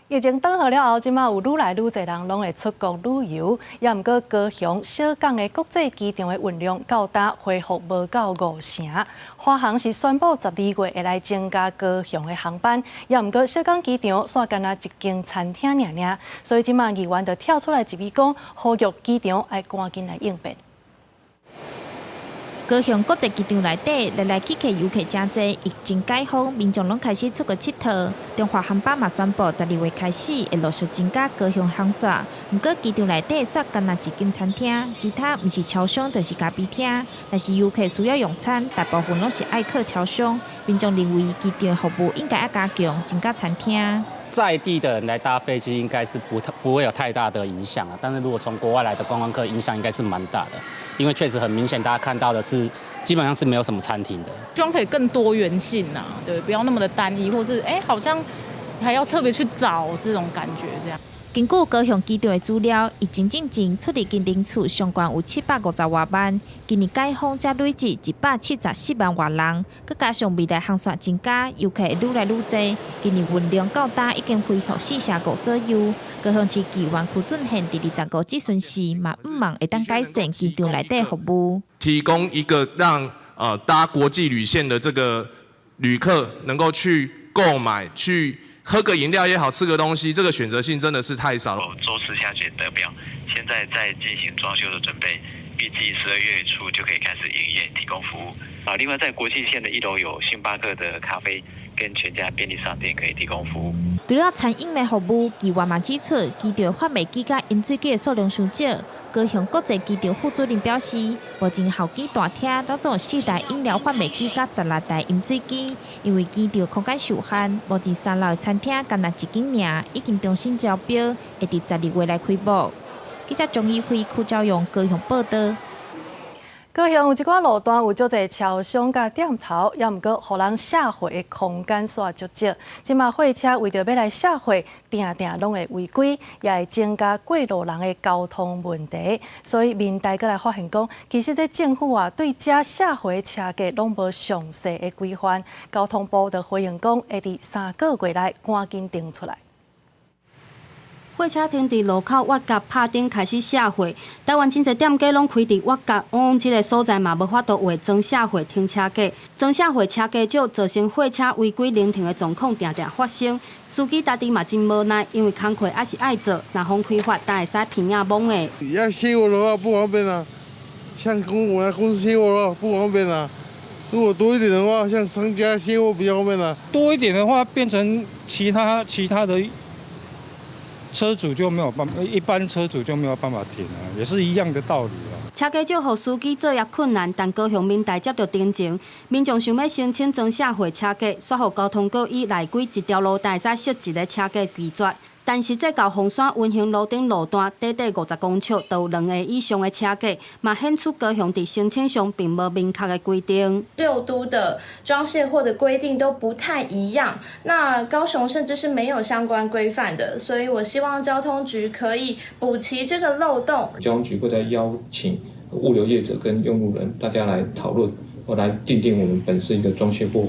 疫情转好了后，即马有愈来愈侪人拢会出国旅游，也毋过高雄小港的国际机场的运量到达恢复无到50%。华航是宣布12月会来增加高雄的航班，也毋过小港机场煞干那一间餐厅尔，所以即马议员就跳出来一味讲，呼吁机场要赶紧来应变。高雄国际机场内底来来去去游客真多，疫情解封，民众拢开始出国佚佗。中华航班嘛宣布12月开始会陆续增加高雄航线，不过机场内底煞干那一间餐厅，其他毋是超商就是咖啡厅。但是游客需要用餐，大部分拢是爱客超商。民众认为机场服务应该要加强，增加餐厅。在地的人来搭飞机应该是不会有太大的影响啊，但是如果从国外来的观光客，影响应该是蛮大的，因为确实很明显，大家看到的是基本上是没有什么餐厅的。希望可以更多元性啊，对，不要那么的单一，或是好像还要特别去找这种感觉这样。根据高雄机场的资料，疫情进前出入境人次上悬有750多万，今年解封才累积174万外人，佮加上未来航线增加，游客会愈来愈多，今年运量到达已经恢复45%左右。高雄市议员区准宪伫25这阵时嘛，毋望会当改善机场内底服务，提供一个让搭国际旅线的这个旅客能够去购买去。喝个饮料也好，吃个东西，这个选择性真的是太少了。周四下决得标，现在在进行装修的准备，预计12月初就可以开始营业，提供服务。另外在国际线的1楼有星巴克的咖啡跟全家便利商店可以提供服务。除了餐饮的服务，议员嘛指出，机场发卖机甲饮水机的数量伤少。高雄国际机场副主任表示，目前候机大厅当中有4台饮料贩卖机甲16台饮水机，因为机场空间受限，目前3楼的餐厅干那1间尔，已经重新招标，会伫12月来开幕。记者钟义辉、邱兆勇高雄报道。高雄有一寡路段有足侪超商甲店头，也毋过互人下货的空间煞足少。即马货车为着要来下货，定定拢会违规，也会增加过路人的交通问题。所以民代阁来发现讲，其实这政府对遮下货的车价拢无详细的规范。交通部就回应讲，会伫3个月内赶紧定出来。货车停伫路口挖角拍顶开始下货，台湾真侪店家拢开伫挖角，往即个所在嘛无法度画装下货停车价，装下货车价少，造成货车违规临停的状况常常发生。司机家己嘛真无奈，因为工课还是爱做，若风开发，但会使偏影懵的。要卸货的话不方便啊，像我来公司卸货的话不方便啊。如果多一点的话，像商家卸货比较方便啊。多一点的话，变成其他的。车主就没有办法，一般车主就没有办法停了，也是一样的道理啊。车价少，互司机做业困难，但高雄民代接到定情，民众想要申请装下货车价，煞互交通局以内规一条路带使设一个车价拒绝。但是这到凤山运行路顶路段，短50公尺，都有2个以上的车价，嘛显出高雄伫申请上并无明确的规定。6都的装卸货的规定都不太一样，那高雄甚至是没有相关规范的，所以我希望交通局可以补齐这个漏洞。交通局会再邀请物流业者跟用路人大家来讨论，来订定我们本市一个装卸货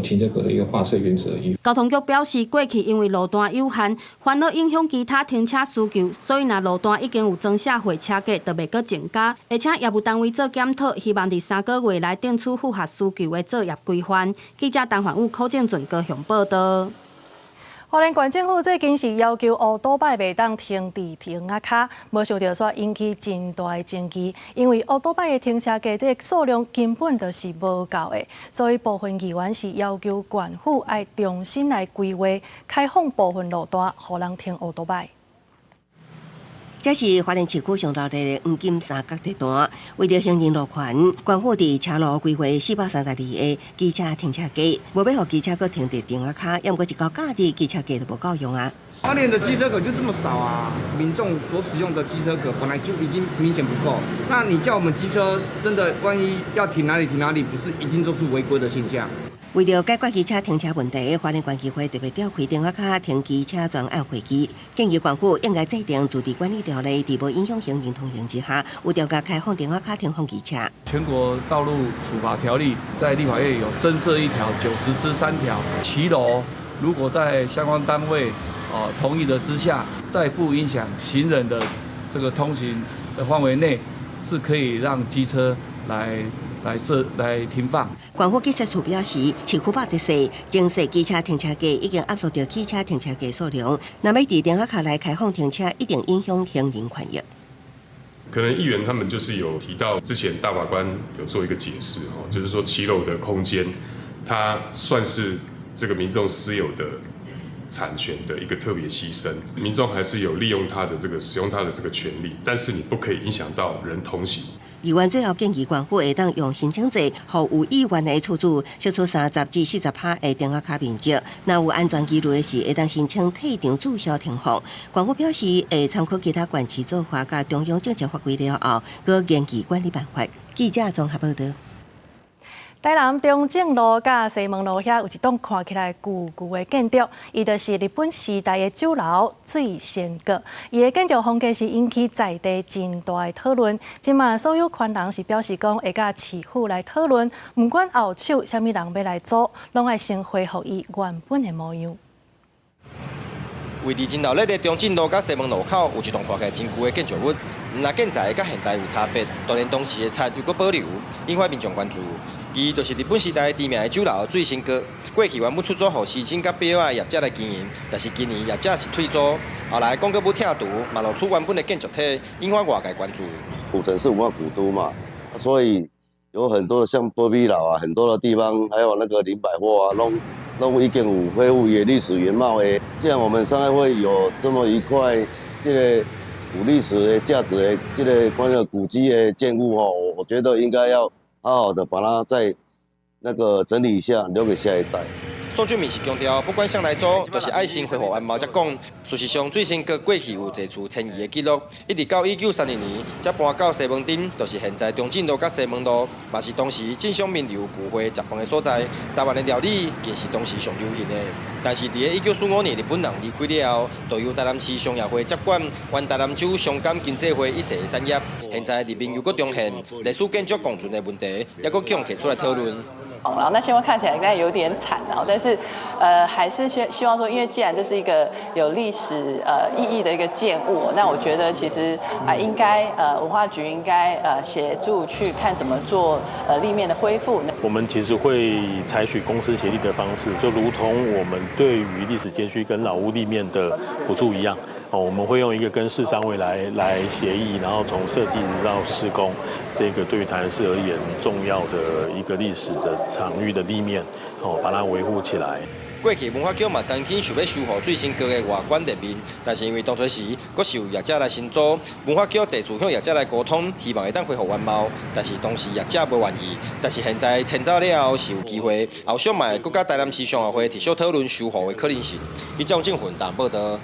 停车格的一个划设原则。交通局表示，过去因为路段有限，烦恼影响其他停车需求，所以若路段已经有装卸货车价，就袂阁增加。而且业务单位做检讨，希望伫3个月内定出符合需求的作业规范。记者陈焕武、柯正俊高雄报道。花莲县政府最近是要求乌多摆袂当停伫停车卡，无想到煞引起真大的争议。因为乌多摆的停车价这数量根本就是无够的，所以部分议员是要求县府要重新来规划，开放部分路段，互人停乌多摆。这是花莲市区上头的黄金三角地段，为了行人路权，县府伫车路规划432个机车停车格，无要互机车搁停伫停车卡，要毋过一到假日机车格都无够用啊。花莲的机车格就这么少啊，民众所使用的机车格本来就已经明显不够，那你叫我们机车真的万一要停哪里停哪里，不是一定都是违规的现象。为了解决机车停车问题，花莲县议会特别召开停车卡停机车专案会议，建议县府应该制定驻地管理条例，伫无影响行人通行之下，有条件开放停车卡停放机车。全国道路处罚条例在立法院有增设一条90之3条，骑楼如果在相关单位同意的之下，在不影响行人的这个通行的范围内，是可以让机车来停放。县府警察处表示，市区北特色增设机车停车格已经压缩到汽车停车格数量，若要伫停车卡来开放停车，一定影响行人权益。可能议员他们就是有提到，之前大法官有做一个解释就是说骑楼的空间，它算是这个民众私有的产权的一个特别牺牲，民众还是有利用它的这个使用它的这个权利，但是你不可以影响到人通行。议员最后建议县府会当用申请制，互有意愿的厝主释出30至40%的停车卡面积，若有安全疑虑的是，会当申请退场注销停放。县府表示会参考其他县市做法，甲中央政策法规了后，搁研究管理办法。记者综合报道。台南中正路甲西门路遐有一栋看起来旧旧的建筑，伊就是日本时代的酒楼水仙阁。伊的建筑风格是引起在地真大的讨论。即马所有权人是表示讲会甲市府来讨论，毋管后手啥物人要来做，拢爱先恢复伊原本的模样。位置真闹热的中正路甲西门路口有一栋看起来真旧的建筑物，毋但建材甲现代有差别，当然当时的漆又搁保留，引发民众关注。伊就是日本时代知名的酒楼水仙阁，过去原本出租予市政甲表啊业者来经营，但是今年业者是退租，后来讲阁要拆除，嘛露出原本的建筑体，引发外界关注。古城是文化古都嘛，所以有很多像波比岛啊，很多的地方，还有那个林百货啊，拢已经有恢复也历史原貌诶。既然我们商爱会有这么一块这个有历史的价值的这个关于古迹的建物我觉得应该要好好的把它再那个整理一下，留给下一代。宋俊明是强调，不管向来做，都是爱心恢复原貌才讲。事实上，最新过去有坐出迁移的记录，一直到1932年才搬到西门町，就是现在中正路甲西门路，嘛是当时正向名流聚会集饭的所在。台湾的料理更是当时上流行的。但是，伫个1945年日本人离开了后，就由台南市商业会接管，原台南州商感经济会一时产业。现在里面又搁重现历史建筑共存的问题，也搁强提出来讨论。然后那新闻看起来应该有点惨，然后但是还是希望说，因为既然这是一个有历史意义的一个建物，那我觉得其实应该文化局应该协助去看怎么做立面的恢复。我们其实会采取公私协力的方式，就如同我们对于历史街区跟老屋立面的补助一样。我们会用一个跟市商会来协议，然后从设计到施工，这个对于台南市而言重要的一个历史的场域的立面，把它维护起来。过去文化局嘛，曾经想要修复最新高的外观立面，但是因为当初时阁受业者来申租，文化局坐次向业者来沟通，希望会当恢复原貌，但是当时业者无愿意。但是现在迁走了后是有机会，后续嘛阁甲台南市商业会提出讨论修复的可能性。记者郑混报道。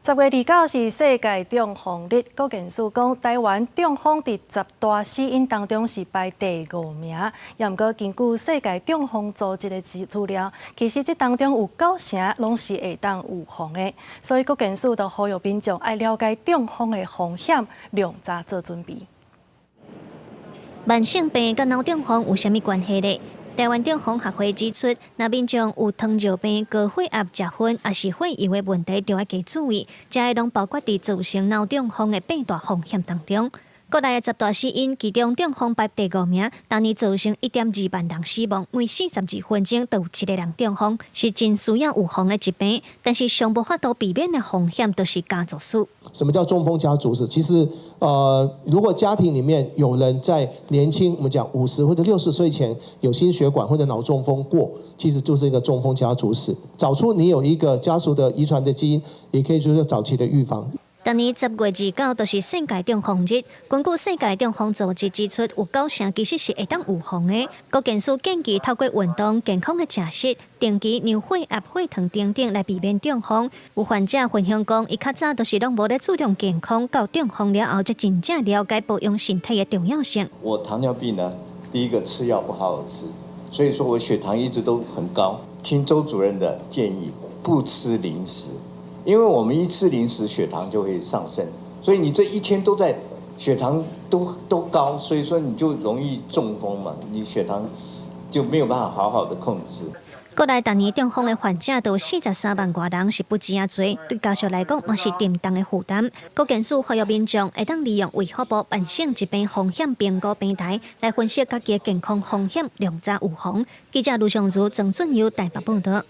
10月29是世界中风日，国健署讲，台湾中风伫10大死因当中是排第5名。也毋过根据世界中风组织的资料，其实这当中有9成拢是会当预防的。所以国健署就呼吁民众爱了解中风的风险，量早做准备。慢性病甲脑中风有啥物关系呢？台湾中风学会指出，若民众有糖尿病、高血压、食薰，也是血油的问题，就要加注意。这些拢包括伫造成脑中风的8大风险当中。国内的10大死因，其中中风排第5名，当年造成1.2万人死亡，每42分钟就有7个人中风，是真需要预防的疾病。但是上无法度避免的风险，就是家族史。什么叫中风家族史？其实，如果家庭里面有人在年轻，我们讲50或者60岁前有心血管或者脑中风过，其实就是一个中风家族史。找出你有一个家族的遗传的基因，也可以做早期的预防。当年10月29就是世界中风日，根据世界中风组织指出，有9成其实是会当预防的。国健署建议透过运动、健康的食食、定期量血压、血糖等等来避免中风。有患者分享讲，伊较早都是拢无咧注重健康，到中风了后才真正了解保养身体的重要性。我糖尿病呢，第一个吃药不好好吃，所以说我血糖一直都很高。听周主任的建议，不吃零食。因为我们一吃零食，血糖就会上升，所以你这一天都在血糖都高，所以说你就容易中风嘛，你血糖就没有办法好好的控制。国内当年中风的患者都有43万多人，是不止啊多，对家属来讲嘛是沉重的负担。国健署呼吁民众会当利用卫福部慢性疾病风险评估平台来分析家己的健康风险，量早预防。记者卢尚如、郑俊佑台北报道。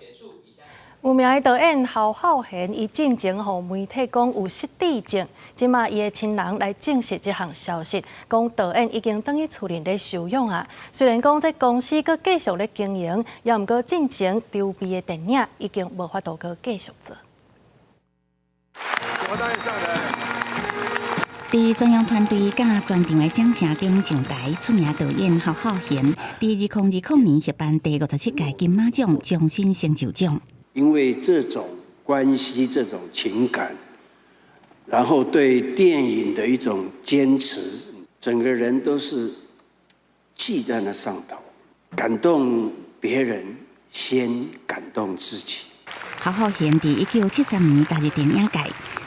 有名的导演侯孝贤，伊进前向媒体讲有失智症，即马伊的亲人来证实这项消息，讲导演已经等于厝里咧休养啊。虽然讲这公司阁继续咧经营，也毋过进前筹备的电影已经无法度阁继续做。伫中央团队甲专场的奖项中上台，出名导演侯孝贤，伫2020年获颁第57届金马奖终身成就奖。因为这种关系、这种情感，然后对电影的一种坚持，整个人都是气在那上头，感动别人，先感动自己。侯孝贤伫1973年踏入电影界，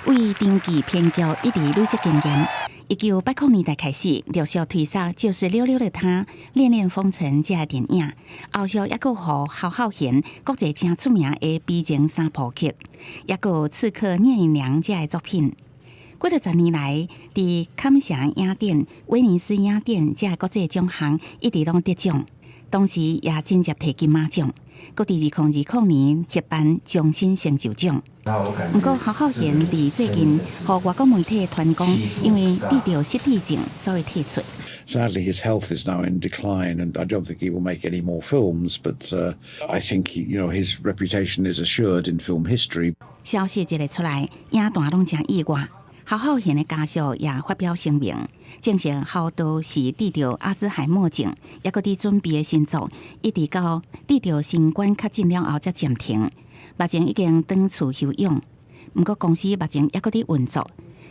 为长期编剧一直累积经验。1980年代开始，陆续推出《就是溜溜的他》《恋恋风尘》这些电影，后续也佫互侯孝贤国际真出名的悲情三部曲，也佫《刺客聂隐娘》这些作品。几多10年来，伫坎城影展、威尼斯影展这些国际奖项一直拢得奖，同时也直接摕金马奖。佫伫2020年获颁终身成就奖。不过侯孝贤伫最近互外国媒体传讲，因为得到失智症，所以退出。Sadly, his health is now in decline, and I don't think he will make any more films. But I think his reputation is assured in film history. 消息一个出来，影坛拢真意外。侯浩贤的家属也发表声明，证实侯都是得着阿兹海默症，也搁伫准备的新作，一直到得着新冠确诊了后才暂停。目前已经转厝休养，不过公司目前也搁伫运作。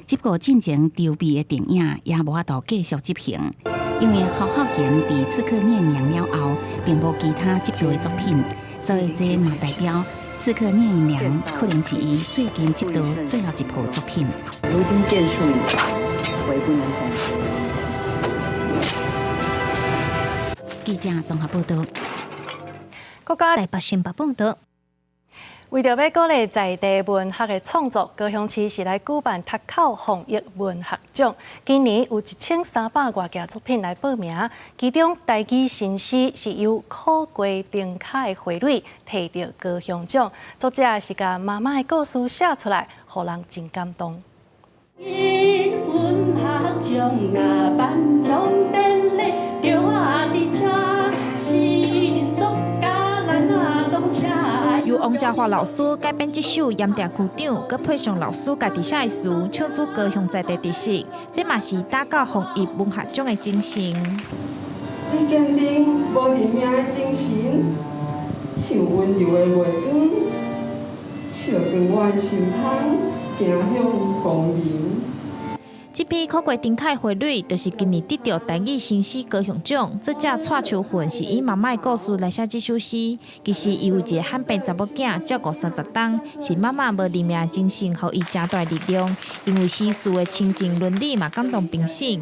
只不过进前筹备的电影也无法度继续执行，因为侯浩贤伫《刺客聂娘》了后，并无其他接续的作品，所以这嘛代表《刺客聂娘》可能是伊最近接到最后一部作品。如今剑术已传，唯不能再记者综合报道。国家台北新北报道。为着要鼓励在地文学的创作，高雄市是来举办读口防疫文学奖。今年有1300多件作品来报名，其中台语新诗是由苦瓜丁卡的回蕊摕到高雄奖。作者是甲妈妈的故事写出来，让人真感动。文学奖啊，颁奖典礼，着我伫车，诗人作家咱啊总请。由王家华老师改编这首《盐埕区长》，佮配上老师家己写的词，唱出高雄在地特色，这嘛是打造防疫文学奖的精神。你坚定无认命的精神，像温柔的月光，笑光我的心窗，行向光明。这批苦瓜丁凯回蕊，就是今年得到台语新诗高雄奖。作者蔡秋芬是以妈妈的故事来写这首诗。其实伊有一个罕病查某囝，照顾30冬，是妈妈无认命的精神，予伊真大力量。因为诗词的亲情伦理嘛感动评审。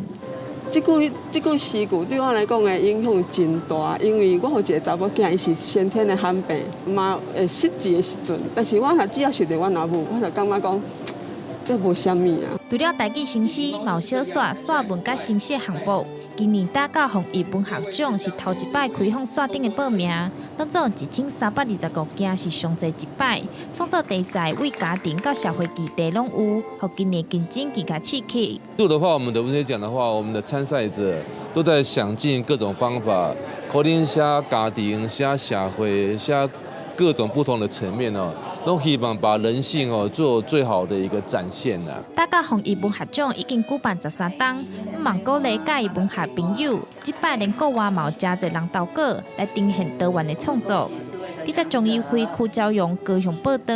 这句诗句对我来讲的影响真大，因为我有一个查某囝，伊是先天的罕病，嘛会失智的时阵，但是我只要想到我阿母，我就感觉讲。这无啥物啊！除了台语新诗、毛小说、说文甲新诗项目，今年打造防疫文学奖是头一摆开放线顶的报名，当中1325件是上侪一摆，创作题材为家庭到社会议题拢有，互今年竞争更加刺激。度的话，我们的文学奖的话，我们的参赛者都在想尽各种方法，可能写家庭、写社会、写各种不同的层面哦。都希望把人性做最好的一个展现啦。大甲防疫文学奖已经举办13冬，望鼓励介意文学朋友，这摆连国外嘛有真侪人投稿来呈现台湾的创作。记者钟义辉、邱昭勇高雄报道。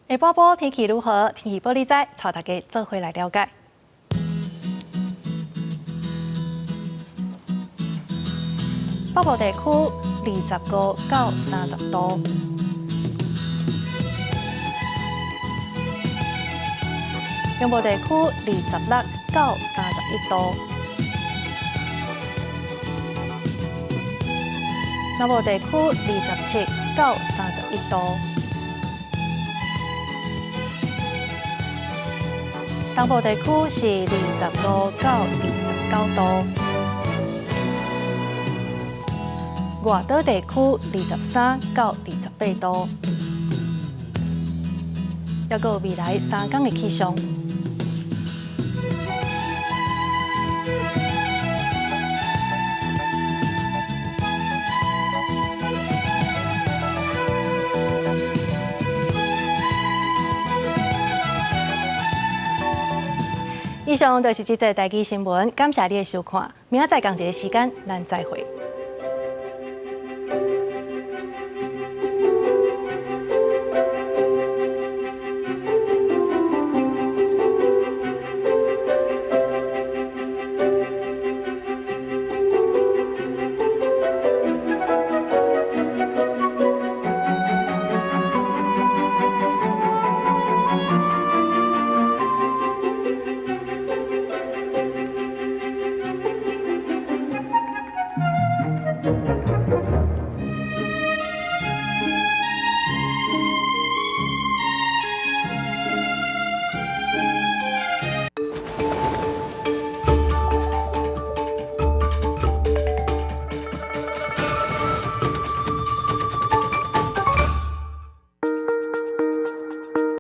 下晡晡天气如何？天气报你知，带大家做回来了解。北部地区25到30度。中部地区26到31度，南部地区27到31度，东部地区是25到29度，外岛地区23到28度。还有未来3天的气象。以上就是这则台语新闻，感谢你的收看。明仔载同一个时间，咱再会。